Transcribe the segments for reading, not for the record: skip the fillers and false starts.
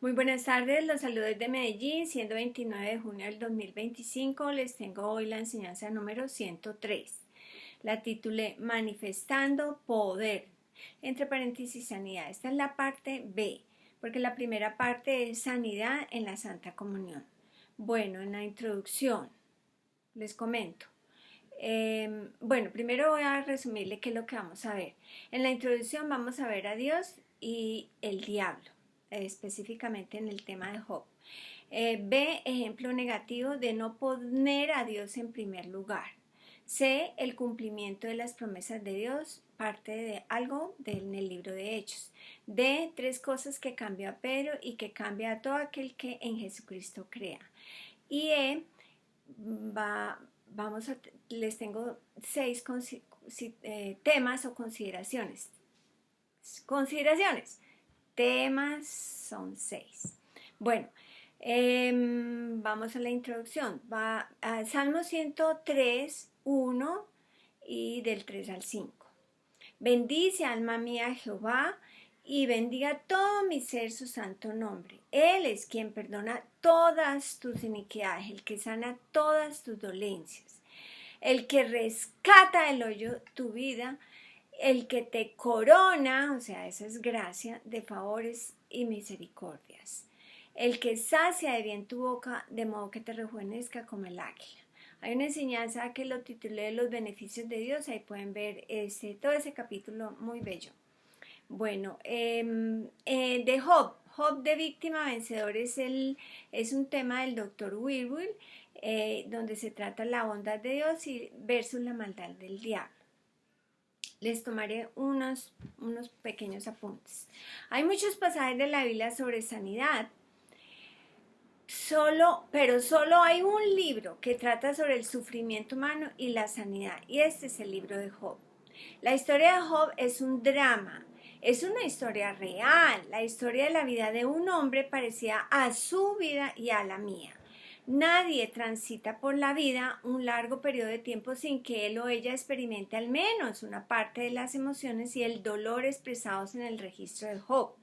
Muy buenas tardes, los saludos desde Medellín, siendo 29 de junio del 2025, les tengo hoy la enseñanza número 103. La titulé Manifestando Poder, entre paréntesis sanidad. Esta es la parte B, porque la primera parte es sanidad en la Santa Comunión. Bueno, en la introducción les comento. Primero voy a resumirle qué es lo que vamos a ver. En la introducción vamos a ver a Dios y el diablo, específicamente en el tema de Job. B, ejemplo negativo de no poner a Dios en primer lugar. C, el cumplimiento de las promesas de Dios, parte de algo en el libro de Hechos. D, tres cosas que cambia a Pedro y que cambia a todo aquel que en Jesucristo crea. Y E, les tengo 6 temas o consideraciones. Temas son 6. Bueno, vamos a la introducción. Va a Salmo 103, 1 y del 3 al 5. Bendice, alma mía, Jehová, y bendiga todo mi ser su santo nombre. Él es quien perdona todas tus iniquidades, el que sana todas tus dolencias, el que rescata del hoyo tu vida, el que te corona, o sea, esa es gracia, de favores y misericordias, el que sacia de bien tu boca, de modo que te rejuvenezca como el águila. Hay una enseñanza que lo titulé Los beneficios de Dios, ahí pueden ver todo ese capítulo muy bello. Bueno, de Job de víctima vencedor es un tema del Dr. Wierwille, donde se trata la bondad de Dios versus la maldad del diablo. Les tomaré unos pequeños apuntes. Hay muchos pasajes de la Biblia sobre sanidad, pero solo hay un libro que trata sobre el sufrimiento humano y la sanidad, y este es el libro de Job. La historia de Job es un drama, es una historia real, la historia de la vida de un hombre parecida a su vida y a la mía. Nadie transita por la vida un largo periodo de tiempo sin que él o ella experimente al menos una parte de las emociones y el dolor expresados en el registro de Job.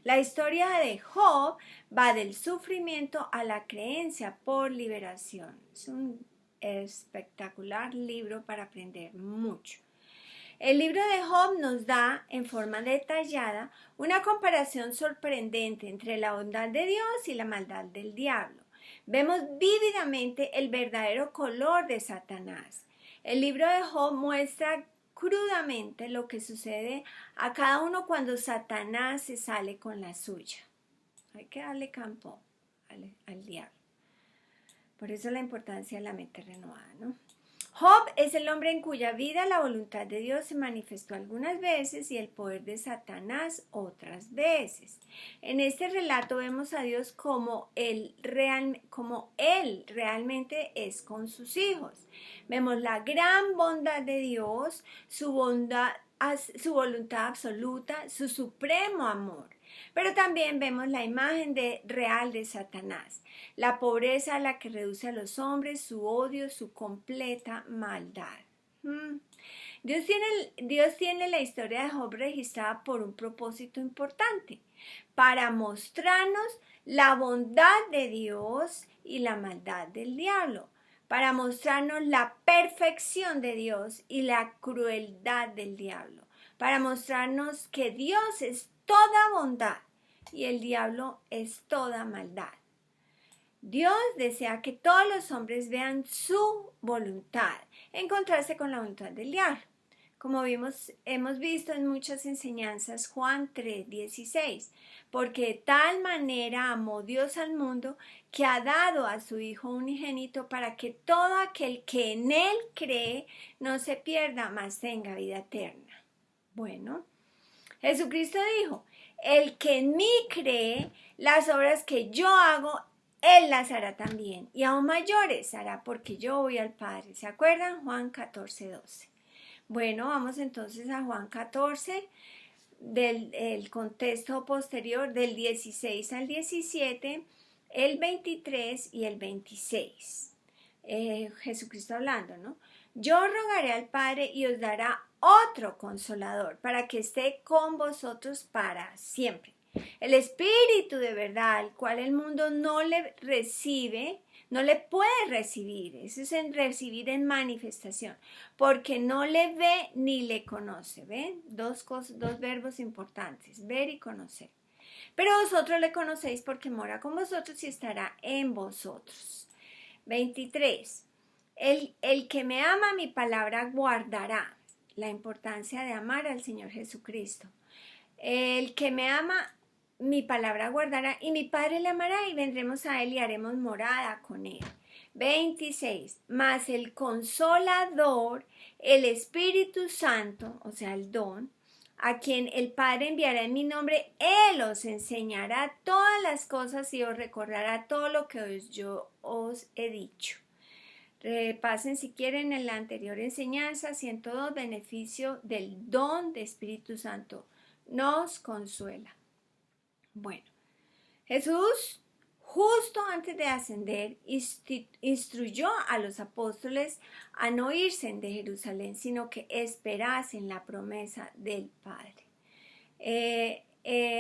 La historia de Job va del sufrimiento a la creencia por liberación. Es un espectacular libro para aprender mucho. El libro de Job nos da, en forma detallada, una comparación sorprendente entre la bondad de Dios y la maldad del diablo. Vemos vívidamente el verdadero color de Satanás. El libro de Job muestra crudamente lo que sucede a cada uno cuando Satanás se sale con la suya. Hay que darle campo al diablo. Por eso la importancia de la mente renovada, ¿no? Job es el hombre en cuya vida la voluntad de Dios se manifestó algunas veces y el poder de Satanás otras veces. En este relato vemos a Dios como él realmente es con sus hijos. Vemos la gran bondad de Dios, su voluntad absoluta, su supremo amor. Pero también vemos la imagen real de Satanás, la pobreza a la que reduce a los hombres, su odio, su completa maldad. Dios tiene la historia de Job registrada por un propósito importante, para mostrarnos la bondad de Dios y la maldad del diablo, para mostrarnos la perfección de Dios y la crueldad del diablo, para mostrarnos que Dios es toda bondad y el diablo es toda maldad. Dios desea que todos los hombres vean su voluntad, encontrarse con la voluntad del diablo. Como hemos visto en muchas enseñanzas, Juan 3:16, porque de tal manera amó Dios al mundo que ha dado a su Hijo unigénito para que todo aquel que en Él cree no se pierda, mas tenga vida eterna. Bueno, Jesucristo dijo, el que en mí cree, las obras que yo hago, Él las hará también, y aún mayores hará porque yo voy al Padre. ¿Se acuerdan? Juan 14:12. Bueno, vamos entonces a Juan 14, del contexto posterior, del 16 al 17, el 23 y el 26. Jesucristo hablando, ¿no? Yo rogaré al Padre y os dará otro consolador para que esté con vosotros para siempre. El espíritu de verdad, al cual el mundo no le recibe, no le puede recibir. Eso es en recibir en manifestación, porque no le ve ni le conoce. ¿Ven? Dos verbos importantes, ver y conocer. Pero vosotros le conocéis porque mora con vosotros y estará en vosotros. 23. El que me ama, mi palabra guardará. La importancia de amar al Señor Jesucristo. El que me ama, mi palabra guardará, y mi Padre le amará, y vendremos a él y haremos morada con él. 26. Mas el Consolador, el Espíritu Santo, o sea, el don, a quien el Padre enviará en mi nombre, Él os enseñará todas las cosas y os recordará todo lo que yo os he dicho. Repasen si quieren en la anterior enseñanza, 102, beneficio del don de Espíritu Santo. Nos consuela. Bueno, Jesús, justo antes de ascender, instruyó a los apóstoles a no irse de Jerusalén, sino que esperasen la promesa del Padre.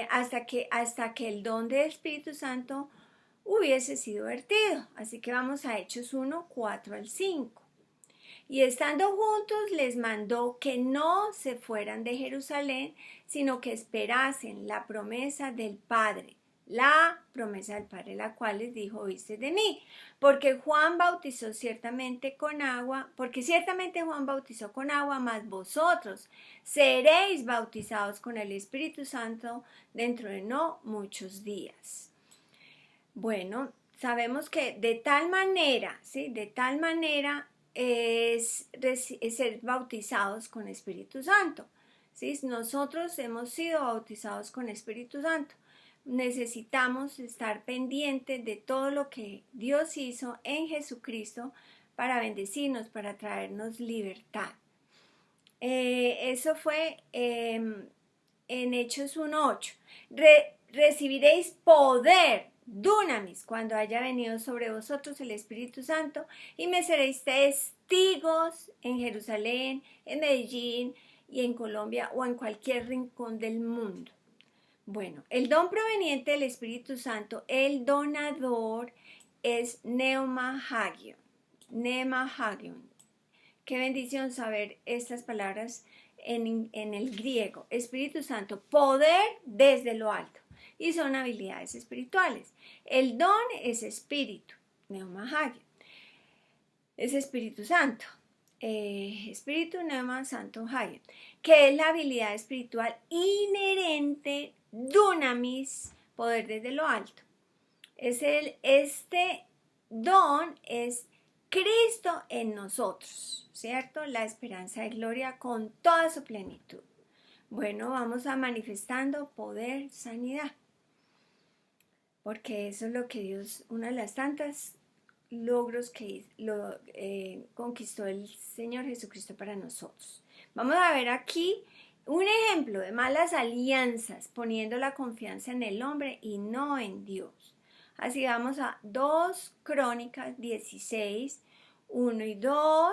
Hasta que el don del Espíritu Santo hubiese sido vertido. Así que vamos a Hechos 1, 4 al 5. Y estando juntos les mandó que no se fueran de Jerusalén, sino que esperasen la promesa del Padre, la cual les dijo: oíste de mí, porque ciertamente Juan bautizó con agua, mas vosotros seréis bautizados con el Espíritu Santo dentro de no muchos días. Bueno, sabemos que de tal manera es ser bautizados con Espíritu Santo. ¿Sí? Nosotros hemos sido bautizados con Espíritu Santo. Necesitamos estar pendientes de todo lo que Dios hizo en Jesucristo para bendecirnos, para traernos libertad. Eso fue en Hechos 1:8. Recibiréis poder, dunamis, cuando haya venido sobre vosotros el Espíritu Santo, y me seréis testigos en Jerusalén, en Medellín y en Colombia o en cualquier rincón del mundo. Bueno, el don proveniente del Espíritu Santo, el donador, es Pneuma Hagion. Qué bendición saber estas palabras en el griego. Espíritu Santo, poder desde lo alto. Y son habilidades espirituales. El don es espíritu, Pneuma Hagion. Es Espíritu Santo. Espíritu, Pneuma, Santo, Hagion. Que es la habilidad espiritual inherente, dunamis, poder desde lo alto. Este don es Cristo en nosotros, ¿cierto? La esperanza de gloria con toda su plenitud. Bueno, vamos a manifestando poder, sanidad. Porque eso es lo que Dios, una de las tantas logros que conquistó el Señor Jesucristo para nosotros. Vamos a ver aquí un ejemplo de malas alianzas, poniendo la confianza en el hombre y no en Dios. Así vamos a 2 Crónicas 16, 1 y 2,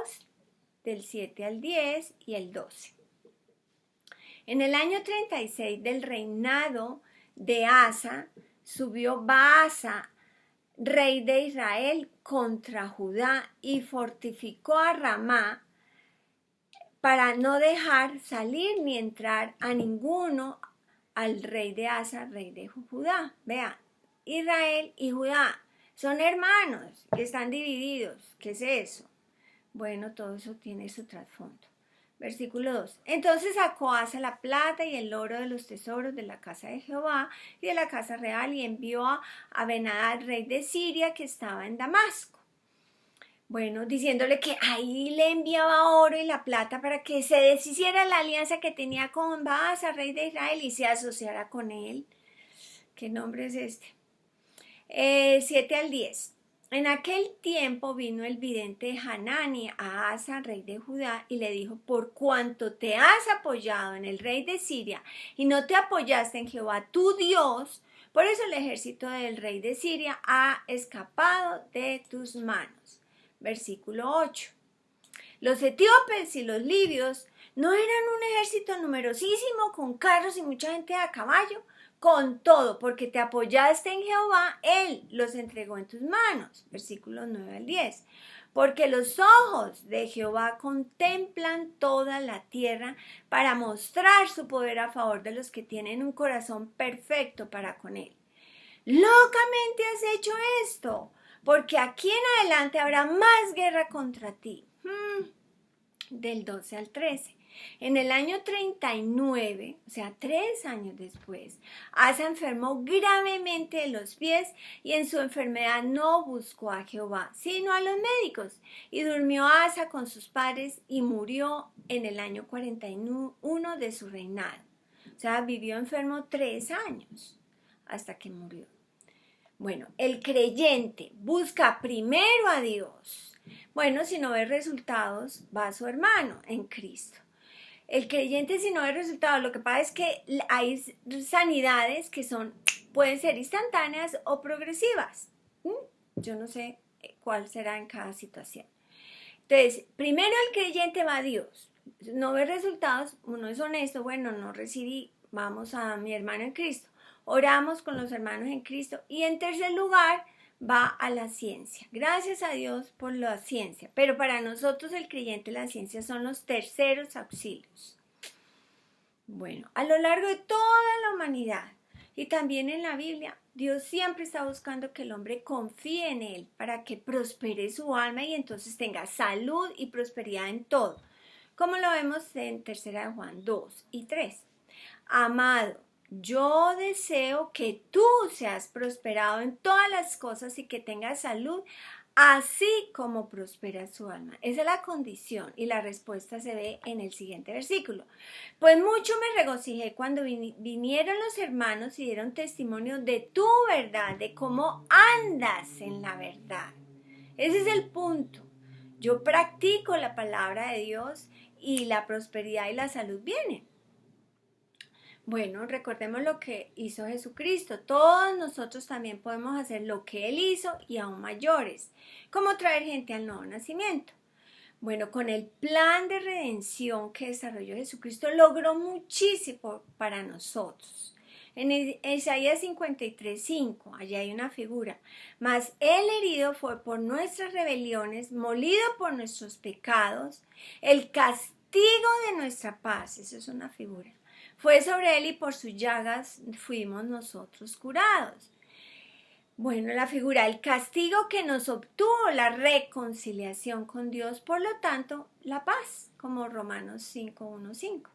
del 7 al 10 y el 12. En el año 36 del reinado de Asa, subió Baasa, rey de Israel, contra Judá y fortificó a Ramá para no dejar salir ni entrar a ninguno al rey de Asa, rey de Judá. Vean, Israel y Judá son hermanos que están divididos. ¿Qué es eso? Bueno, todo eso tiene su trasfondo. Versículo 2. Entonces sacó Asa la plata y el oro de los tesoros de la casa de Jehová y de la casa real y envió a Ben-Hadad, rey de Siria, que estaba en Damasco. Bueno, diciéndole que ahí le enviaba oro y la plata para que se deshiciera la alianza que tenía con Baasa, rey de Israel, y se asociara con él. ¿Qué nombre es este? 7 al 10. En aquel tiempo vino el vidente Hanani a Asa, rey de Judá, y le dijo: por cuanto te has apoyado en el rey de Siria y no te apoyaste en Jehová tu Dios, por eso el ejército del rey de Siria ha escapado de tus manos. Versículo 8. Los etíopes y los libios no eran un ejército numerosísimo con carros y mucha gente a caballo. con todo, porque te apoyaste en Jehová, Él los entregó en tus manos. Versículos 9 al 10. Porque los ojos de Jehová contemplan toda la tierra para mostrar su poder a favor de los que tienen un corazón perfecto para con Él. Locamente has hecho esto, porque aquí en adelante habrá más guerra contra ti. Del 12 al 13. En el año 39, o sea, 3 años después, Asa enfermó gravemente de los pies y en su enfermedad no buscó a Jehová, sino a los médicos. Y durmió Asa con sus padres y murió en el año 41 de su reinado. O sea, vivió enfermo 3 años hasta que murió. Bueno, el creyente busca primero a Dios. Bueno, si no ve resultados, va a su hermano en Cristo. El creyente, si no ve resultados, lo que pasa es que hay sanidades que pueden ser instantáneas o progresivas. Yo no sé cuál será en cada situación. Entonces, primero el creyente va a Dios. No ve resultados, uno es honesto, bueno, no recibí, vamos a mi hermano en Cristo. Oramos con los hermanos en Cristo. Y en tercer lugar, va a la ciencia. Gracias a Dios por la ciencia. Pero para nosotros el creyente, la ciencia son los terceros auxilios. Bueno, a lo largo de toda la humanidad y también en la Biblia, Dios siempre está buscando que el hombre confíe en Él para que prospere su alma y entonces tenga salud y prosperidad en todo. Como lo vemos en 3 Juan 2 y 3. Amado, yo deseo que tú seas prosperado en todas las cosas y que tengas salud, así como prospera su alma. Esa es la condición y la respuesta se ve en el siguiente versículo. Pues mucho me regocijé cuando vinieron los hermanos y dieron testimonio de tu verdad, de cómo andas en la verdad. Ese es el punto. Yo practico la palabra de Dios y la prosperidad y la salud vienen. Bueno, recordemos lo que hizo Jesucristo. Todos nosotros también podemos hacer lo que Él hizo y aún mayores, como traer gente al nuevo nacimiento. Bueno, con el plan de redención que desarrolló Jesucristo, logró muchísimo para nosotros. En Isaías 53:5, allá hay una figura. Mas el herido fue por nuestras rebeliones, molido por nuestros pecados, el castigo de nuestra paz, eso es una figura. Fue sobre él y por sus llagas fuimos nosotros curados. Bueno, la figura, el castigo que nos obtuvo la reconciliación con Dios, por lo tanto, la paz, como Romanos 5:1-5.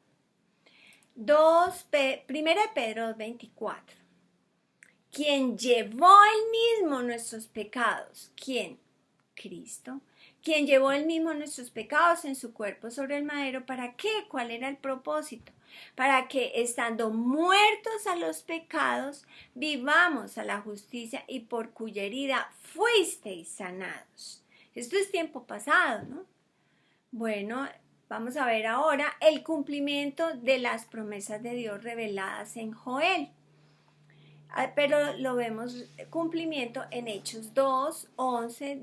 1 Pedro 24. Quien llevó él mismo nuestros pecados. ¿Quién? Cristo. Quien llevó él mismo nuestros pecados en su cuerpo sobre el madero. ¿Para qué? ¿Cuál era el propósito? Para que, estando muertos a los pecados, vivamos a la justicia y por cuya herida fuisteis sanados. Esto es tiempo pasado, ¿no? Bueno, vamos a ver ahora el cumplimiento de las promesas de Dios reveladas en Joel. Pero lo vemos cumplimiento en Hechos 2, 11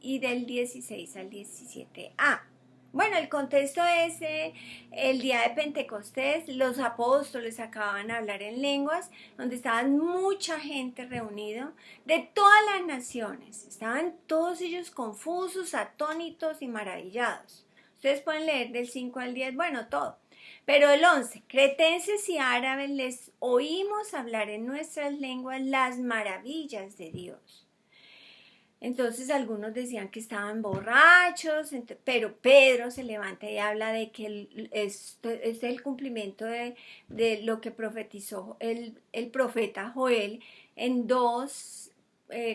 y del 16 al 17a. Bueno, el contexto es el día de Pentecostés, los apóstoles acababan de hablar en lenguas, donde estaban mucha gente reunida de todas las naciones. Estaban todos ellos confusos, atónitos y maravillados. Ustedes pueden leer del 5 al 10, bueno, todo. Pero el 11, cretenses y árabes les oímos hablar en nuestras lenguas las maravillas de Dios. Entonces algunos decían que estaban borrachos, pero Pedro se levanta y habla de que este es el cumplimiento de lo que profetizó el profeta Joel en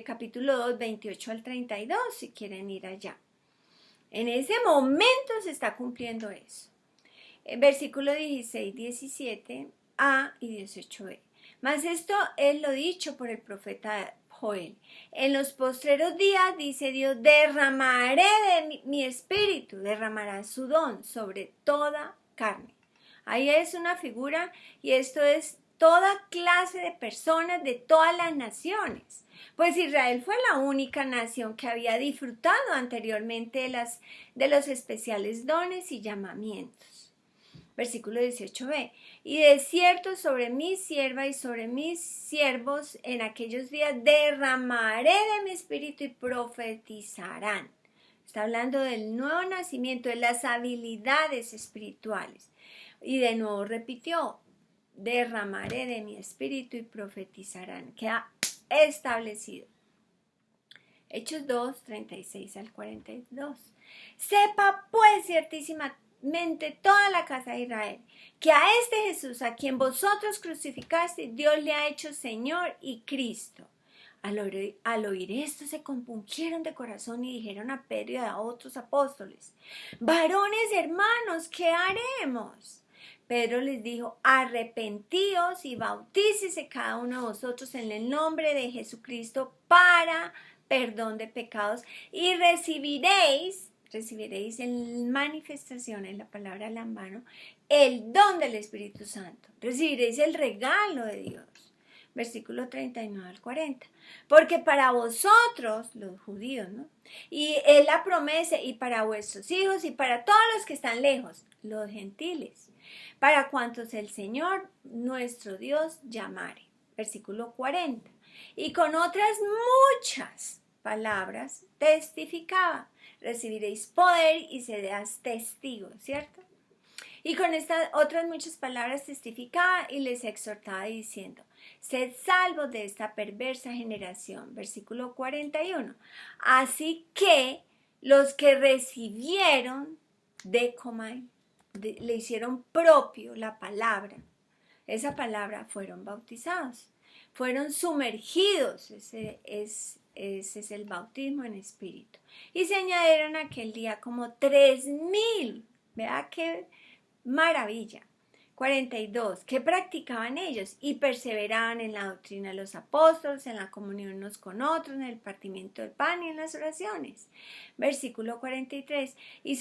capítulo 2, 28 al 32, si quieren ir allá. En ese momento se está cumpliendo eso. Versículo 16, 17a y 18b. Mas esto es lo dicho por el profeta Joel. En los postreros días, dice Dios, derramaré de mi espíritu, derramará su don sobre toda carne. Ahí es una figura y esto es toda clase de personas de todas las naciones. Pues Israel fue la única nación que había disfrutado anteriormente de los especiales dones y llamamientos. Versículo 18b. Y de cierto sobre mi sierva y sobre mis siervos en aquellos días derramaré de mi espíritu y profetizarán. Está hablando del nuevo nacimiento, de las habilidades espirituales. Y de nuevo repitió, derramaré de mi espíritu y profetizarán. Queda establecido. Hechos 2, 36 al 42. Sepa pues ciertísimamente toda la casa de Israel, que a este Jesús, a quien vosotros crucificasteis, Dios le ha hecho Señor y Cristo. Al oír esto se compungieron de corazón y dijeron a Pedro y a otros apóstoles, varones hermanos, ¿qué haremos? Pedro les dijo, arrepentíos y bautícese cada uno de vosotros en el nombre de Jesucristo para perdón de pecados y recibiréis en manifestación, en la palabra lambano, el don del Espíritu Santo. Recibiréis el regalo de Dios. Versículo 39 al 40. Porque para vosotros, los judíos, ¿no? Y es la promesa, y para vuestros hijos, y para todos los que están lejos, los gentiles, para cuantos el Señor nuestro Dios llamare. Versículo 40. Y con otras muchas palabras testificaba. Recibiréis poder y seréis testigos, ¿cierto? Y con estas otras muchas palabras testificaba y les exhortaba diciendo, sed salvos de esta perversa generación. Versículo 41. Así que los que recibieron le hicieron propio la palabra. Esa palabra fueron bautizados, fueron sumergidos. Ese es el bautismo en espíritu. Y se añadieron aquel día como 3,000. Vea qué maravilla. 42. ¿Qué practicaban ellos? Y perseveraban en la doctrina de los apóstoles, en la comunión unos con otros, en el partimiento del pan y en las oraciones. Versículo 43. Y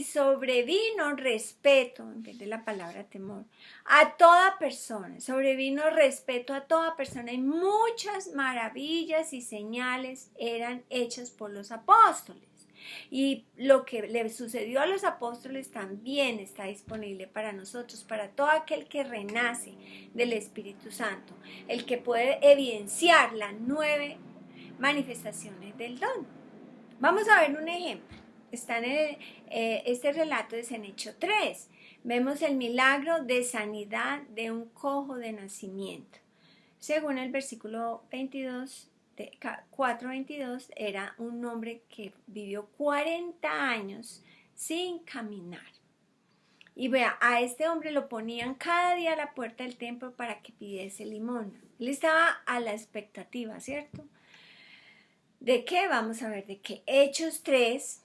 sobrevino respeto, en vez de la palabra temor, a toda persona. Sobrevino respeto a toda persona y muchas maravillas y señales eran hechas por los apóstoles. Y lo que le sucedió a los apóstoles también está disponible para nosotros, para todo aquel que renace del Espíritu Santo, el que puede evidenciar las 9 manifestaciones del don. Vamos a ver un ejemplo. Está en este relato es en Hechos 3. Vemos el milagro de sanidad de un cojo de nacimiento. Según el versículo 22, 4:22, era un hombre que vivió 40 años sin caminar. Y vea, a este hombre lo ponían cada día a la puerta del templo para que pidiese limosna. Él estaba a la expectativa, ¿cierto? ¿De qué? Vamos a ver de qué. Hechos 3,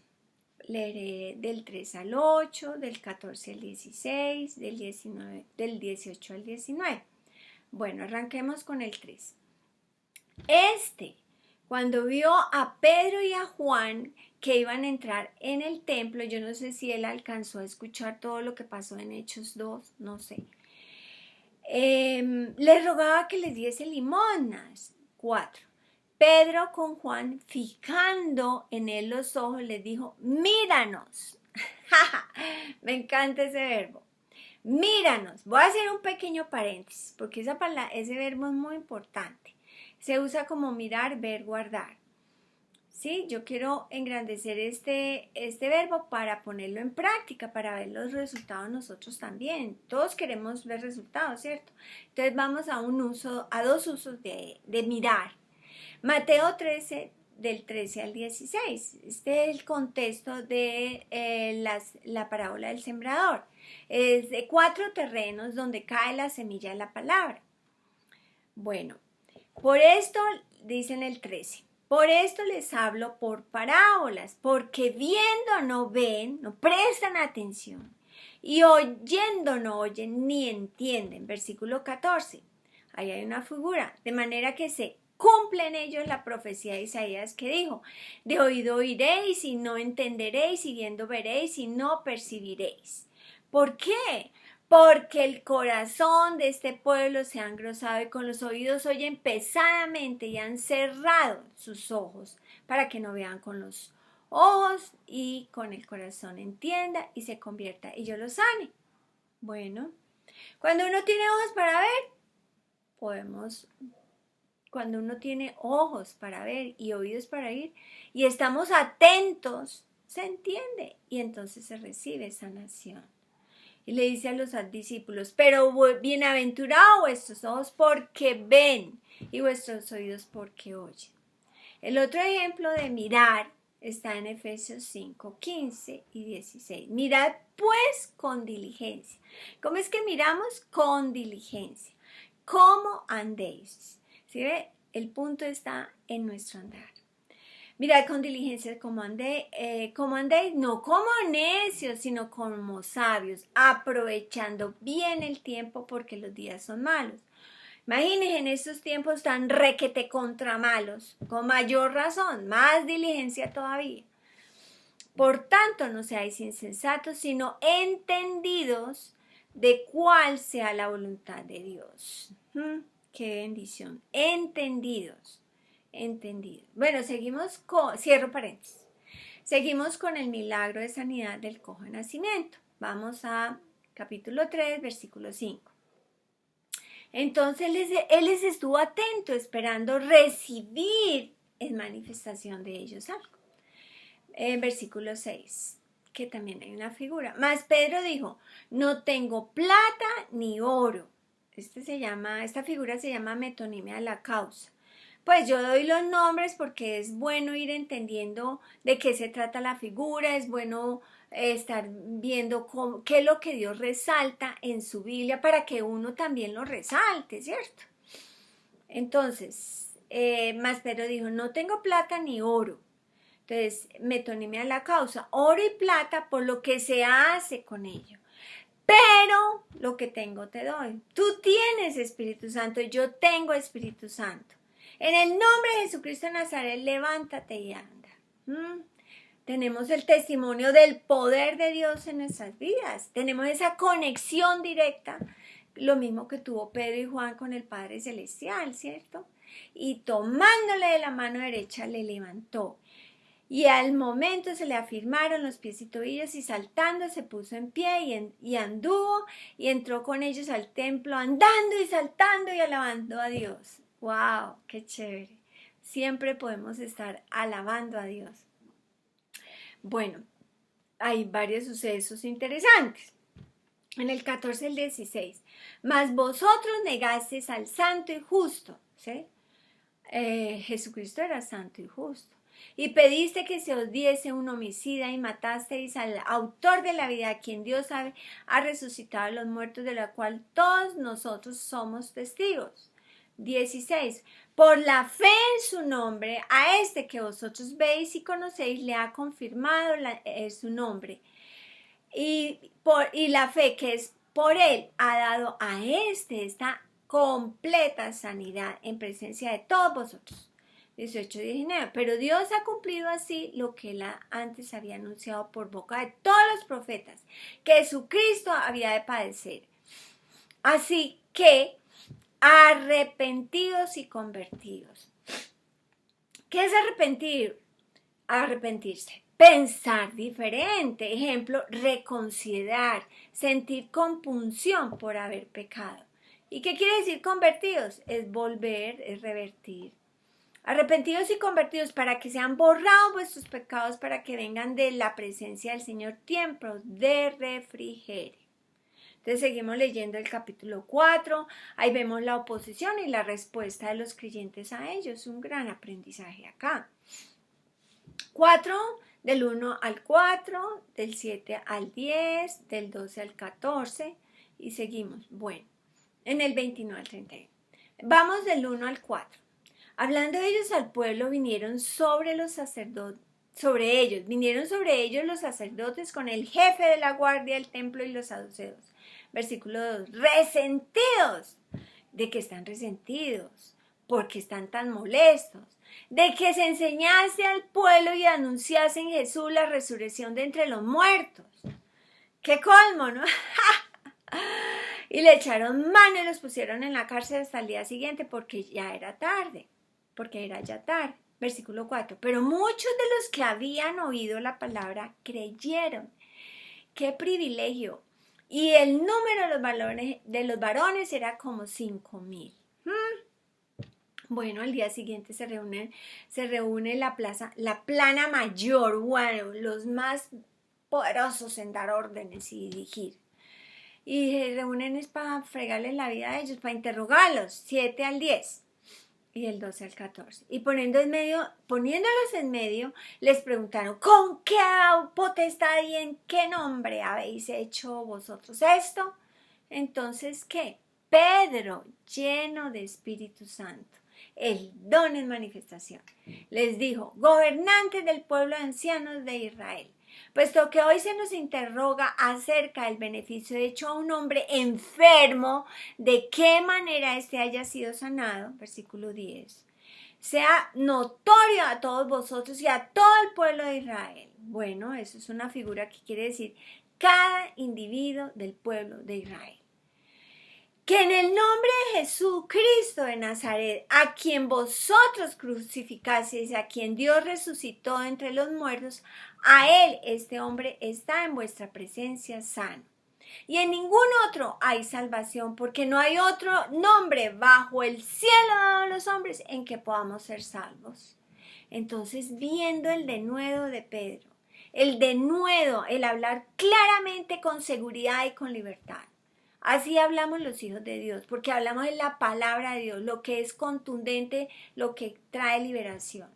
leeré del 3 al 8, del 14 al 16, del 18 al 19. Bueno, arranquemos con el 3. Cuando vio a Pedro y a Juan que iban a entrar en el templo, yo no sé si él alcanzó a escuchar todo lo que pasó en Hechos 2, no sé. Les rogaba que les diese limosnas. 4. Pedro con Juan, fijando en él los ojos, les dijo, míranos. Me encanta ese verbo. Míranos. Voy a hacer un pequeño paréntesis, porque ese verbo es muy importante. Se usa como mirar, ver, guardar. ¿Sí? Yo quiero engrandecer este verbo para ponerlo en práctica, para ver los resultados nosotros también. Todos queremos ver resultados, ¿cierto? Entonces vamos a dos usos de mirar. Mateo 13, del 13 al 16. Este es el contexto de la parábola del sembrador. Es de 4 terrenos donde cae la semilla de la palabra. Bueno, por esto, dice en el 13, por esto les hablo por parábolas, porque viendo no ven, no prestan atención, y oyendo no oyen ni entienden. Versículo 14, ahí hay una figura, de manera que se cumple en ellos la profecía de Isaías que dijo, de oído oiréis y no entenderéis, y viendo veréis y no percibiréis. ¿Por qué? Porque el corazón de este pueblo se ha engrosado y con los oídos oyen pesadamente y han cerrado sus ojos para que no vean con los ojos y con el corazón entienda y se convierta y yo lo sane. Bueno, cuando uno tiene ojos para ver, cuando uno tiene ojos para ver y oídos para oír y estamos atentos, se entiende y entonces se recibe sanación. Y le dice a los discípulos, pero bienaventurados vuestros ojos porque ven y vuestros oídos porque oyen. El otro ejemplo de mirar está en Efesios 5, 15 y 16. Mirad pues con diligencia. ¿Cómo es que miramos? Con diligencia. ¿Cómo andéis? ¿Sí ve? El punto está en nuestro andar. Mirad con diligencia cómo andéis, no como necios, sino como sabios, aprovechando bien el tiempo porque los días son malos. Imagínense en estos tiempos tan requete contra malos, con mayor razón, más diligencia todavía. Por tanto, no seáis insensatos, sino entendidos de cuál sea la voluntad de Dios. ¡Qué bendición! Entendidos. Bueno, cierro paréntesis. Seguimos con el milagro de sanidad del cojo de nacimiento. Vamos a capítulo 3, versículo 5. Entonces él les estuvo atento, esperando recibir en manifestación de ellos algo. En versículo 6, que también hay una figura. Mas Pedro dijo, no tengo plata ni oro. Esta figura se llama metonimia de la causa. Pues yo doy los nombres porque es bueno ir entendiendo de qué se trata la figura, es bueno estar viendo qué es lo que Dios resalta en su Biblia para que uno también lo resalte, ¿cierto? Entonces, mas Pedro dijo, no tengo plata ni oro. Entonces, metonimia la causa, oro y plata por lo que se hace con ello. Pero lo que tengo te doy. Tú tienes Espíritu Santo, yo tengo Espíritu Santo. En el nombre de Jesucristo de Nazaret, levántate y anda. Tenemos el testimonio del poder de Dios en nuestras vidas. Tenemos esa conexión directa, lo mismo que tuvo Pedro y Juan con el Padre Celestial, ¿cierto? Y tomándole de la mano derecha, le levantó. Y al momento se le afirmaron los pies y tobillos y saltando se puso en pie y anduvo y entró con ellos al templo andando y saltando y alabando a Dios. ¡Wow! ¡Qué chévere! Siempre podemos estar alabando a Dios. Bueno, hay varios sucesos interesantes. En el 14 al 16. Mas vosotros negasteis al santo y justo. ¿Sí? Jesucristo era santo y justo. Y pediste que se os diese un homicida y matasteis al autor de la vida, a quien Dios ha resucitado a los muertos, de la cual todos nosotros somos testigos. 16. Por la fe en su nombre, a este que vosotros veis y conocéis, le ha confirmado su nombre. Y la fe que es por él ha dado a esta completa sanidad en presencia de todos vosotros. 18-19. Pero Dios ha cumplido así lo que él antes había anunciado por boca de todos los profetas, que Jesucristo había de padecer. Así que arrepentidos y convertidos. ¿Qué es arrepentir? Arrepentirse. Pensar diferente. Ejemplo, reconsiderar, sentir compunción por haber pecado. ¿Y qué quiere decir convertidos? Es volver, es revertir. Arrepentidos y convertidos para que sean borrados vuestros pecados, para que vengan de la presencia del Señor tiempos de refrigerio. Entonces seguimos leyendo el capítulo 4, ahí vemos la oposición y la respuesta de los creyentes a ellos, un gran aprendizaje acá. 4, del 1 al 4, del 7 al 10, del 12 al 14 y seguimos. Bueno, en el 29 al 31. Vamos del 1 al 4. Hablando de ellos al pueblo, vinieron sobre ellos los sacerdotes con el jefe de la guardia del templo y los saduceos. Versículo 2. Resentidos. ¿De qué están resentidos? ¿Por qué están tan molestos? De que se enseñase al pueblo y anunciase en Jesús la resurrección de entre los muertos. ¡Qué colmo!, ¿no? Y le echaron mano y los pusieron en la cárcel hasta el día siguiente porque era ya tarde. Versículo 4. Pero muchos de los que habían oído la palabra creyeron. ¡Qué privilegio! Y el número de los varones era como 5,000. Bueno, al día siguiente se reúne la plana mayor, bueno, los más poderosos en dar órdenes y dirigir. Y se reúnen es para fregarles la vida a ellos, para interrogarlos, 7 al 10 y del 12 al 14. Y poniéndolos en medio, les preguntaron, ¿con qué potestad y en qué nombre habéis hecho vosotros esto? Entonces, ¿qué? Pedro, lleno de Espíritu Santo, el don en manifestación, les dijo, gobernantes del pueblo de ancianos de Israel, puesto que hoy se nos interroga acerca del beneficio hecho a un hombre enfermo, de qué manera éste haya sido sanado, versículo 10, sea notorio a todos vosotros y a todo el pueblo de Israel. Bueno, eso es una figura que quiere decir cada individuo del pueblo de Israel. Que en el nombre de Jesucristo de Nazaret, a quien vosotros crucificasteis, a quien Dios resucitó entre los muertos, a él este hombre está en vuestra presencia sano. Y en ningún otro hay salvación, porque no hay otro nombre bajo el cielo dado a los hombres en que podamos ser salvos. Entonces, viendo el denuedo de Pedro, el hablar claramente con seguridad y con libertad. Así hablamos los hijos de Dios, porque hablamos de la palabra de Dios, lo que es contundente, lo que trae liberación.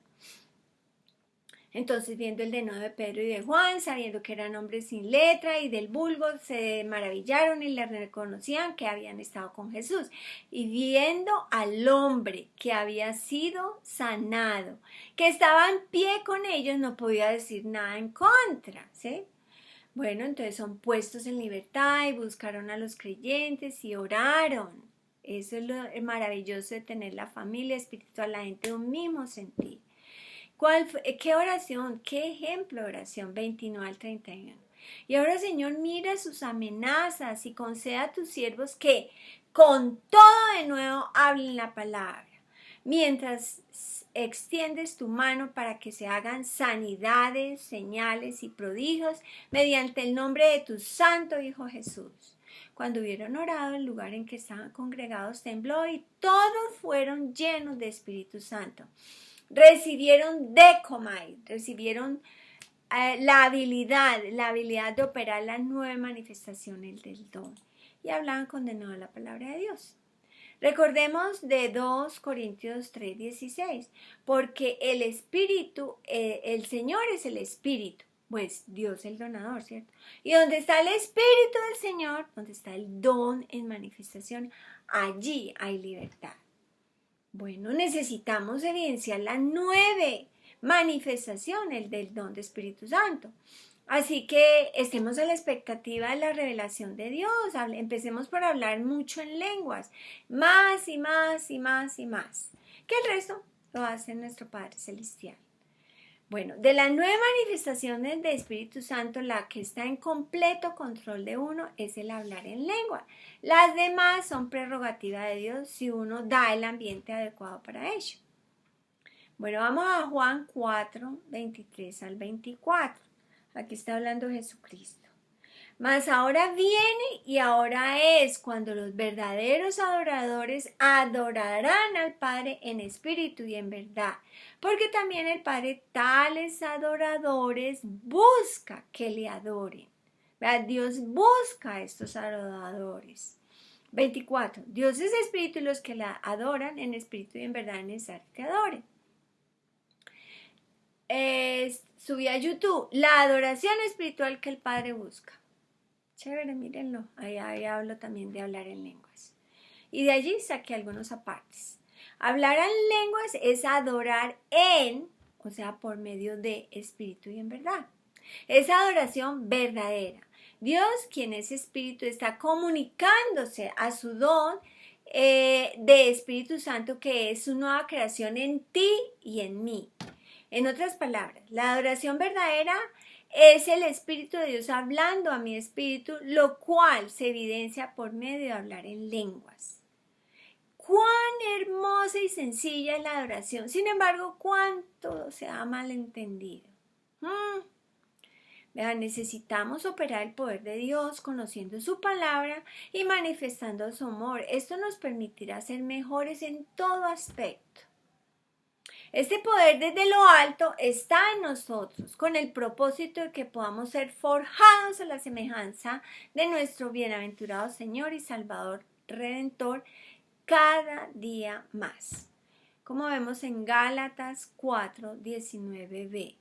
Entonces, viendo el denuedo de Pedro y de Juan, sabiendo que eran hombres sin letra y del vulgo, se maravillaron y les reconocían que habían estado con Jesús. Y viendo al hombre que había sido sanado, que estaba en pie con ellos, no podía decir nada en contra, ¿sí? Bueno, entonces son puestos en libertad y buscaron a los creyentes y oraron. Eso es lo maravilloso de tener la familia espiritual, la gente de un mismo sentir. ¿Qué oración? ¿Qué ejemplo de oración? 29 al 31. Y ahora, Señor, mira sus amenazas y conceda a tus siervos que con todo de nuevo hablen la palabra, mientras extiendes tu mano para que se hagan sanidades, señales y prodigios mediante el nombre de tu santo Hijo Jesús. Cuando hubieron orado, el lugar en que estaban congregados tembló y todos fueron llenos de Espíritu Santo. Recibieron decomai, recibieron la habilidad de operar las 9 manifestaciones del don y hablaban con de nuevo la palabra de Dios. Recordemos de 2 Corintios 3:16, porque el Espíritu, el Señor es el Espíritu, pues Dios el donador, ¿cierto? Y donde está el Espíritu del Señor, donde está el don en manifestación, allí hay libertad. Bueno, necesitamos evidenciar las 9 manifestaciones del don de Espíritu Santo. Así que estemos a la expectativa de la revelación de Dios. Empecemos por hablar mucho en lenguas, más y más y más y más. Que el resto lo hace nuestro Padre Celestial. Bueno, de las 9 manifestaciones de Espíritu Santo, la que está en completo control de uno es el hablar en lengua. Las demás son prerrogativa de Dios si uno da el ambiente adecuado para ello. Bueno, vamos a Juan 4, 23 al 24. Aquí está hablando Jesucristo. Mas ahora viene y ahora es cuando los verdaderos adoradores adorarán al Padre en espíritu y en verdad. Porque también el Padre tales adoradores busca que le adoren. Dios busca a estos adoradores. 24. Dios es espíritu y los que la adoran en espíritu y en verdad es necesario que adoren. Subí a YouTube la adoración espiritual que el Padre busca. Chévere, mírenlo. Ahí hablo también de hablar en lenguas. Y de allí saqué algunos apartes. Hablar en lenguas es adorar o sea, por medio de espíritu y en verdad. Es adoración verdadera. Dios, quien es espíritu, está comunicándose a su don de Espíritu Santo, que es su nueva creación en ti y en mí. En otras palabras, la adoración verdadera es el Espíritu de Dios hablando a mi espíritu, lo cual se evidencia por medio de hablar en lenguas. cuán hermosa y sencilla es la adoración. Sin embargo, cuánto se ha malentendido. Vean, necesitamos operar el poder de Dios conociendo su palabra y manifestando su amor. Esto nos permitirá ser mejores en todo aspecto. Este poder desde lo alto está en nosotros con el propósito de que podamos ser forjados a la semejanza de nuestro bienaventurado Señor y Salvador Redentor cada día más. Como vemos en Gálatas 4:19b.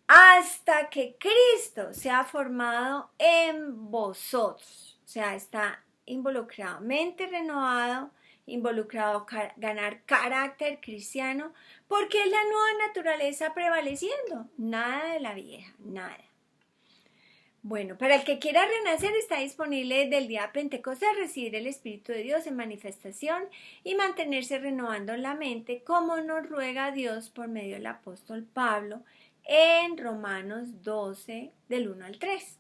Hasta que Cristo sea formado en vosotros. O sea, está involucrado, mente renovado, involucrado ganar carácter cristiano, porque es la nueva naturaleza prevaleciendo, nada de la vieja, nada. Bueno, para el que quiera renacer está disponible desde el día de Pentecostés recibir el Espíritu de Dios en manifestación y mantenerse renovando la mente como nos ruega Dios por medio del apóstol Pablo en Romanos 12 del 1 al 3.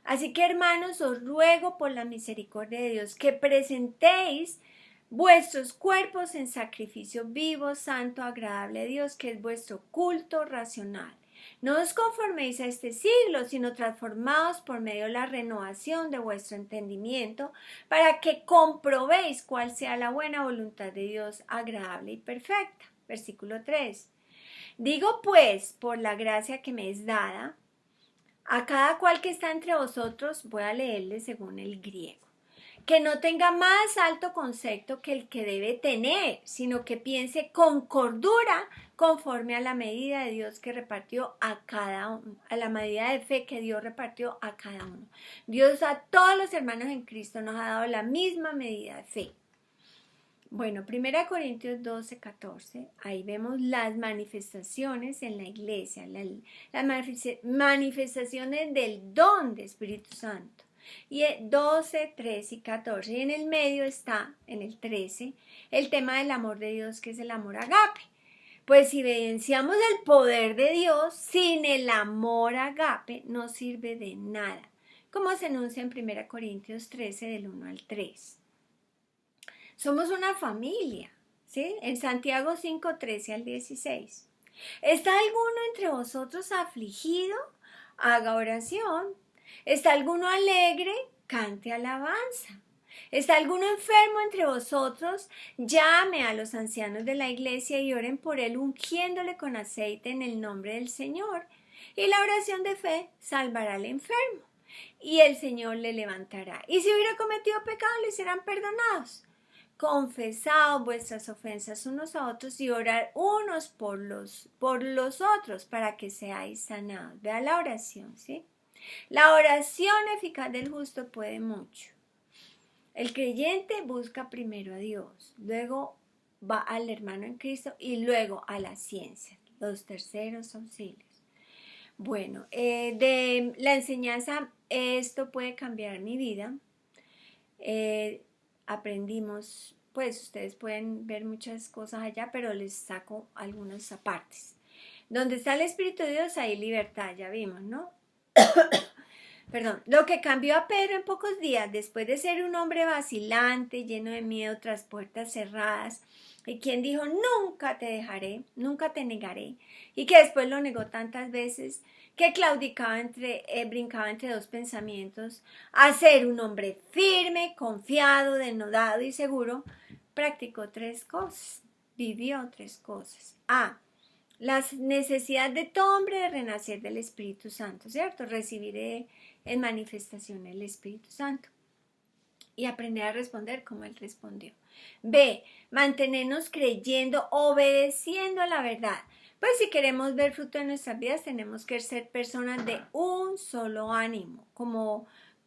Así que hermanos, os ruego por la misericordia de Dios que presentéis vuestros cuerpos en sacrificio vivo, santo, agradable a Dios, que es vuestro culto racional. No os conforméis a este siglo, sino transformaos por medio de la renovación de vuestro entendimiento, para que comprobéis cuál sea la buena voluntad de Dios, agradable y perfecta. Versículo 3. Digo pues, por la gracia que me es dada, a cada cual que está entre vosotros, voy a leerle según el griego, que no tenga más alto concepto que el que debe tener, sino que piense con cordura conforme a la medida de Dios que repartió a cada uno, a la medida de fe que Dios repartió a cada uno. Dios a todos los hermanos en Cristo nos ha dado la misma medida de fe. Bueno, 1 Corintios 12:14, ahí vemos las manifestaciones en la iglesia, las manifestaciones del don de Espíritu Santo. Y 12, 13 y 14. Y en el medio está, en el 13, el tema del amor de Dios, que es el amor agape. Pues si evidenciamos el poder de Dios, sin el amor agape no sirve de nada, como se enuncia en 1 Corintios 13, del 1 al 3. Somos una familia, ¿sí? En Santiago 5, 13 al 16. ¿Está alguno entre vosotros afligido? Haga oración. ¿Está alguno alegre? Cante alabanza. ¿Está alguno enfermo entre vosotros? Llame a los ancianos de la iglesia y oren por él, ungiéndole con aceite en el nombre del Señor. Y la oración de fe salvará al enfermo, y el Señor le levantará. Y si hubiera cometido pecado, le serán perdonados. Confesaos vuestras ofensas unos a otros y orad unos por los otros para que seáis sanados. Vea la oración, ¿sí? La oración eficaz del justo puede mucho. El creyente busca primero a Dios, luego va al hermano en Cristo y luego a la ciencia, los terceros auxilios. Bueno, de la enseñanza, esto puede cambiar mi vida. Aprendimos, pues ustedes pueden ver muchas cosas allá, pero les saco algunas apartes. Donde está el Espíritu de Dios hay libertad, ya vimos, ¿no? Perdón, lo que cambió a Pedro en pocos días, después de ser un hombre vacilante, lleno de miedo tras puertas cerradas, y quien dijo, nunca te dejaré, nunca te negaré, y que después lo negó tantas veces, que brincaba entre dos pensamientos, a ser un hombre firme, confiado, denodado y seguro, practicó tres cosas, vivió tres cosas. Las necesidades de todo hombre de renacer del Espíritu Santo, ¿cierto? Recibir en manifestación el Espíritu Santo y aprender a responder como Él respondió. B, mantenernos creyendo, obedeciendo a la verdad. Pues si queremos ver fruto en nuestras vidas, tenemos que ser personas de un solo ánimo, como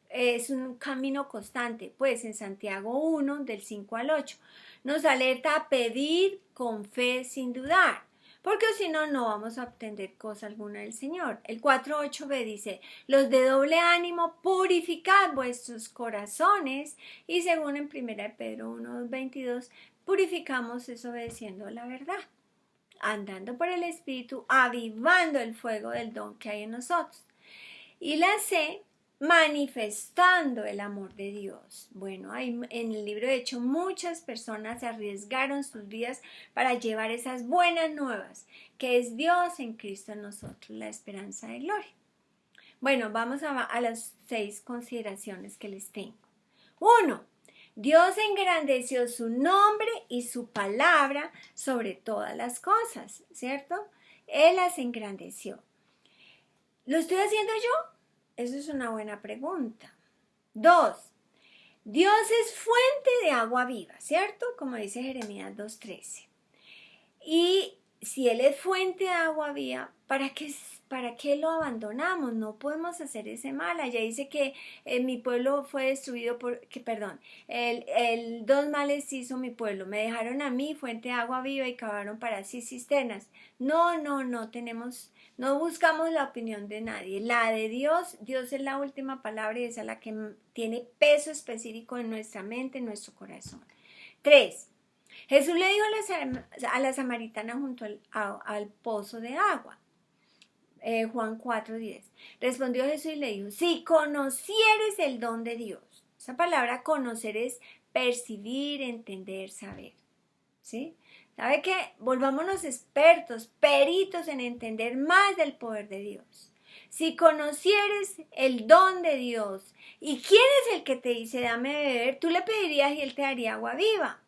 es un camino constante. Pues en Santiago 1, del 5 al 8, nos alerta a pedir con fe sin dudar, porque si no, no vamos a obtener cosa alguna del Señor. El 4:8b dice, los de doble ánimo, purificad vuestros corazones. Y según en 1 Pedro 1:22, purificamos es obedeciendo la verdad, andando por el Espíritu, avivando el fuego del don que hay en nosotros. Y la C, manifestando el amor de Dios. Bueno, en el libro de Hechos muchas personas arriesgaron sus vidas para llevar esas buenas nuevas, que es Dios en Cristo en nosotros, la esperanza de gloria. Bueno, vamos a las 6 consideraciones que les tengo. 1. Dios engrandeció su nombre y su palabra sobre todas las cosas, ¿cierto? Él las engrandeció. ¿Lo estoy haciendo yo? Eso es una buena pregunta. 2. Dios es fuente de agua viva, ¿cierto? Como dice Jeremías 2:13. Y si Él es fuente de agua viva, ¿para qué lo abandonamos? No podemos hacer ese mal. Allá dice que mi pueblo fue destruido dos males hizo mi pueblo. Me dejaron a mí fuente de agua viva y cavaron para sí cisternas. No buscamos la opinión de nadie. La de Dios, Dios es la última palabra y esa es la que tiene peso específico en nuestra mente, en nuestro corazón. 3. Jesús le dijo a la samaritana junto al pozo de agua. Juan 4:10. Respondió Jesús y le dijo, si conocieres el don de Dios. Esa palabra conocer es percibir, entender, saber. ¿Sí? ¿Sabe qué? Volvámonos expertos, peritos en entender más del poder de Dios. Si conocieres el don de Dios, ¿y quién es el que te dice dame de beber? Tú le pedirías y él te daría agua viva.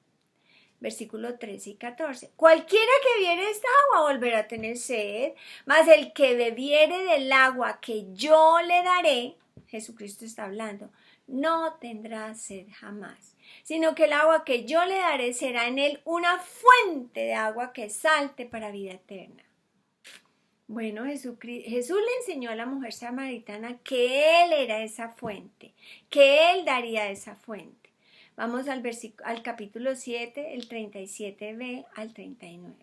Versículos 13 y 14. Cualquiera que bebiere esta agua volverá a tener sed, mas el que bebiere del agua que yo le daré, Jesucristo está hablando, no tendrá sed jamás, sino que el agua que yo le daré será en él una fuente de agua que salte para vida eterna. Bueno, Jesús le enseñó a la mujer samaritana que él era esa fuente, que él daría esa fuente. Vamos al capítulo 7, el 37b al 39.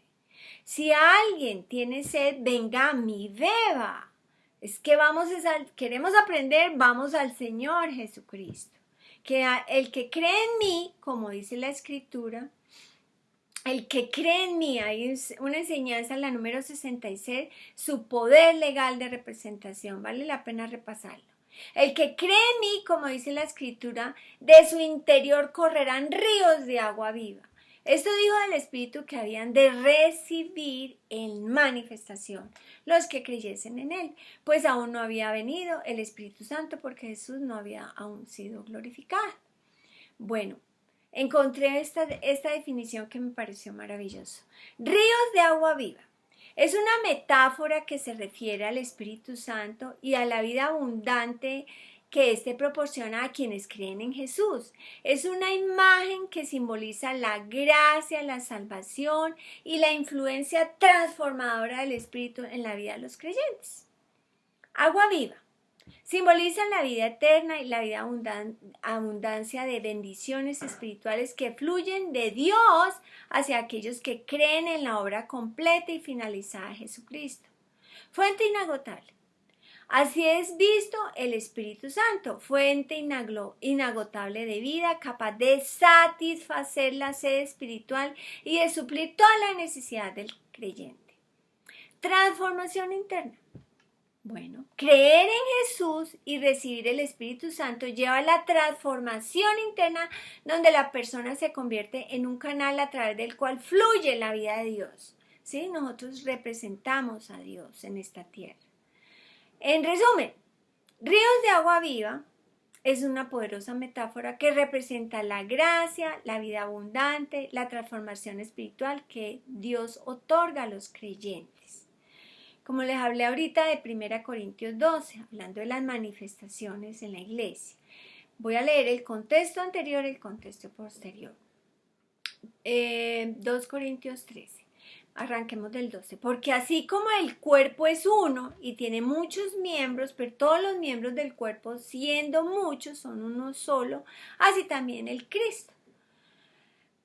Si alguien tiene sed, venga a mí, beba. Es que queremos aprender, vamos al Señor Jesucristo. Que el que cree en mí, como dice la Escritura, el que cree en mí, hay una enseñanza, la número 66, su poder legal de representación, vale la pena repasarlo. El que cree en mí, como dice la Escritura, de su interior correrán ríos de agua viva. Esto dijo del Espíritu que habían de recibir en manifestación los que creyesen en Él, pues aún no había venido el Espíritu Santo porque Jesús no había aún sido glorificado. Bueno, encontré esta definición que me pareció maravilloso. Ríos de agua viva. Es una metáfora que se refiere al Espíritu Santo y a la vida abundante que éste proporciona a quienes creen en Jesús. Es una imagen que simboliza la gracia, la salvación y la influencia transformadora del Espíritu en la vida de los creyentes. Agua viva. Simbolizan la vida eterna y la vida abundancia de bendiciones espirituales que fluyen de Dios hacia aquellos que creen en la obra completa y finalizada de Jesucristo. Fuente inagotable. Así es visto el Espíritu Santo, fuente inagotable de vida, capaz de satisfacer la sed espiritual y de suplir toda la necesidad del creyente. Transformación interna. Bueno, creer en Jesús y recibir el Espíritu Santo lleva a la transformación interna donde la persona se convierte en un canal a través del cual fluye la vida de Dios. ¿Sí? Nosotros representamos a Dios en esta tierra. En resumen, ríos de agua viva es una poderosa metáfora que representa la gracia, la vida abundante, la transformación espiritual que Dios otorga a los creyentes. Como les hablé ahorita de 1 Corintios 12, hablando de las manifestaciones en la iglesia. Voy a leer el contexto anterior y el contexto posterior. 2 Corintios 13. Arranquemos del 12. Porque así como el cuerpo es uno y tiene muchos miembros, pero todos los miembros del cuerpo, siendo muchos, son uno solo, así también el Cristo.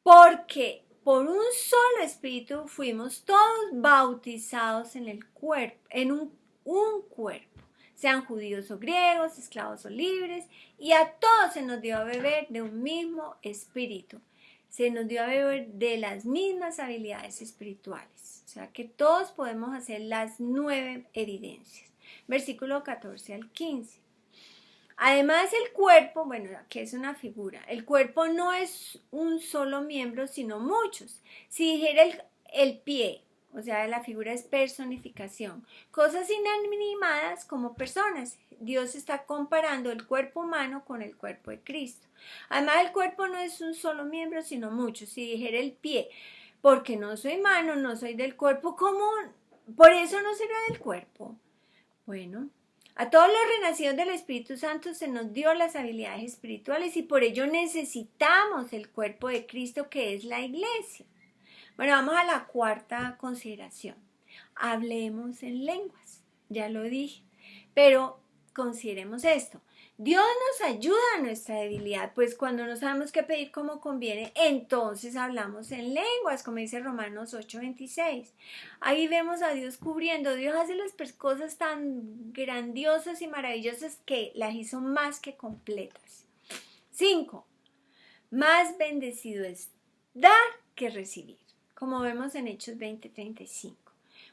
Porque por un solo espíritu fuimos todos bautizados en el cuerpo, en un cuerpo, sean judíos o griegos, esclavos o libres, y a todos se nos dio a beber de un mismo espíritu. Se nos dio a beber de las mismas habilidades espirituales. O sea que todos podemos hacer las 9 evidencias. Versículo 14 al 15. Además, el cuerpo, bueno, aquí es una figura, el cuerpo no es un solo miembro, sino muchos. Si dijera el pie, o sea, la figura es personificación, cosas inanimadas como personas. Dios está comparando el cuerpo humano con el cuerpo de Cristo. Además, el cuerpo no es un solo miembro, sino muchos. Si dijera el pie, porque no soy mano, no soy del cuerpo común, por eso no será del cuerpo. Bueno, a todos los renacidos del Espíritu Santo se nos dio las habilidades espirituales y por ello necesitamos el cuerpo de Cristo que es la iglesia. Bueno, vamos a la cuarta consideración. Hablemos en lenguas, ya lo dije, pero consideremos esto. Dios nos ayuda a nuestra debilidad, pues cuando no sabemos qué pedir como conviene, entonces hablamos en lenguas, como dice Romanos 8:26. Ahí vemos a Dios cubriendo. Dios hace las cosas tan grandiosas y maravillosas que las hizo más que completas. 5. Más bendecido es dar que recibir, como vemos en Hechos 20:35.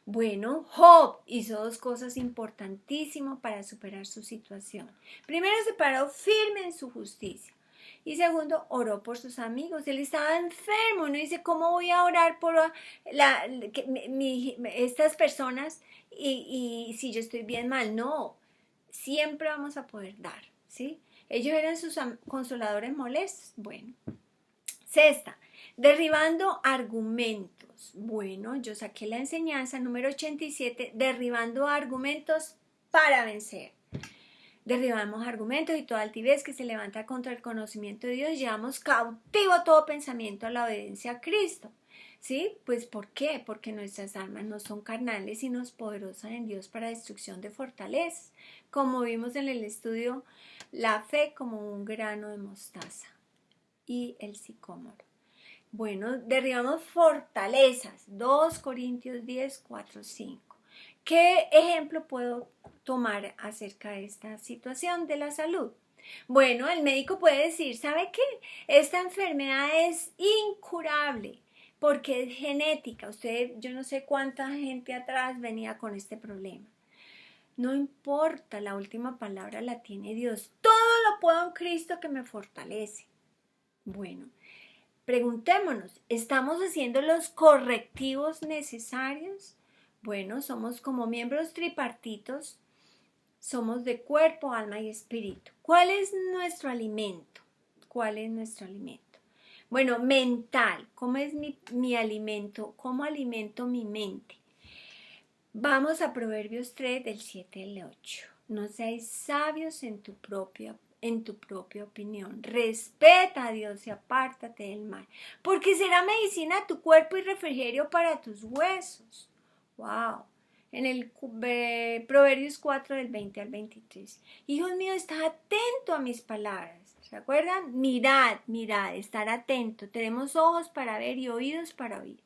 Bueno, Job hizo dos cosas importantísimas para superar su situación. Primero, se paró firme en su justicia. Y segundo, oró por sus amigos. Él estaba enfermo. No dice, ¿cómo voy a orar por estas personas y si yo estoy bien mal? No, siempre vamos a poder dar, ¿sí? Ellos eran sus consoladores molestos. Bueno. Sexta, derribando argumentos. Bueno, yo saqué la enseñanza número 87, derribando argumentos para vencer. Derribamos argumentos y toda altivez que se levanta contra el conocimiento de Dios. Llevamos cautivo todo pensamiento a la obediencia a Cristo. ¿Sí? Pues ¿por qué? Porque nuestras almas no son carnales, sino poderosas en Dios para destrucción de fortalezas. Como vimos en el estudio, la fe como un grano de mostaza y el sicómoro. Bueno, derribamos fortalezas. 2 Corintios 10, 4, 5. ¿Qué ejemplo puedo tomar acerca de esta situación de la salud? Bueno, el médico puede decir, ¿sabe qué? Esta enfermedad es incurable porque es genética. Yo no sé cuánta gente atrás venía con este problema. No importa, la última palabra la tiene Dios. Todo lo puedo en Cristo que me fortalece. Bueno, preguntémonos, ¿estamos haciendo los correctivos necesarios? Bueno, somos como miembros tripartitos, somos de cuerpo, alma y espíritu. ¿Cuál es nuestro alimento? ¿Cuál es nuestro alimento? Bueno, mental, ¿cómo es mi alimento? ¿Cómo alimento mi mente? Vamos a Proverbios 3, del 7 al 8. No seáis sabios en tu propia opinión. Respeta a Dios y apártate del mal, porque será medicina a tu cuerpo y refrigerio para tus huesos. Wow. En el Proverbios 4 del 20 al 23. Hijos míos, estad atento a mis palabras. ¿Se acuerdan? Mirad, estar atento. Tenemos ojos para ver y oídos para oír.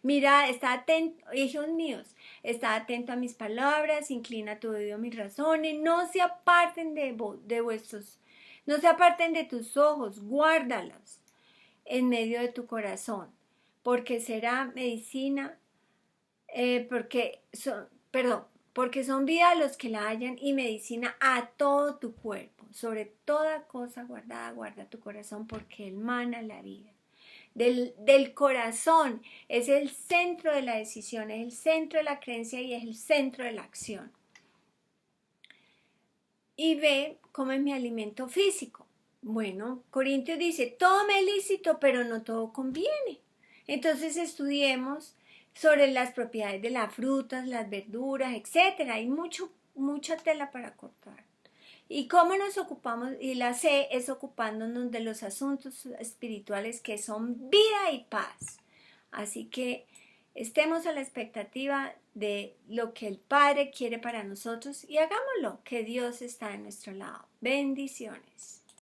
Mirad, está atento, hijos míos, está atento a mis palabras, inclina tu oído a mis razones, no se aparten no se aparten de tus ojos, guárdalos en medio de tu corazón, porque será medicina, porque son vida a los que la hallan y medicina a todo tu cuerpo. Sobre toda cosa guardada, guarda tu corazón, porque él mana la vida. Del corazón es el centro de la decisión, es el centro de la creencia y es el centro de la acción. Y ve cómo es mi alimento físico. Bueno, Corintios dice, todo me es lícito, pero no todo conviene. Entonces estudiemos sobre las propiedades de las frutas, las verduras, etc. Hay mucha tela para cortar. ¿Y cómo nos ocupamos? Y la C es ocupándonos de los asuntos espirituales que son vida y paz. Así que estemos a la expectativa de lo que el Padre quiere para nosotros y hagámoslo, que Dios está en nuestro lado. Bendiciones.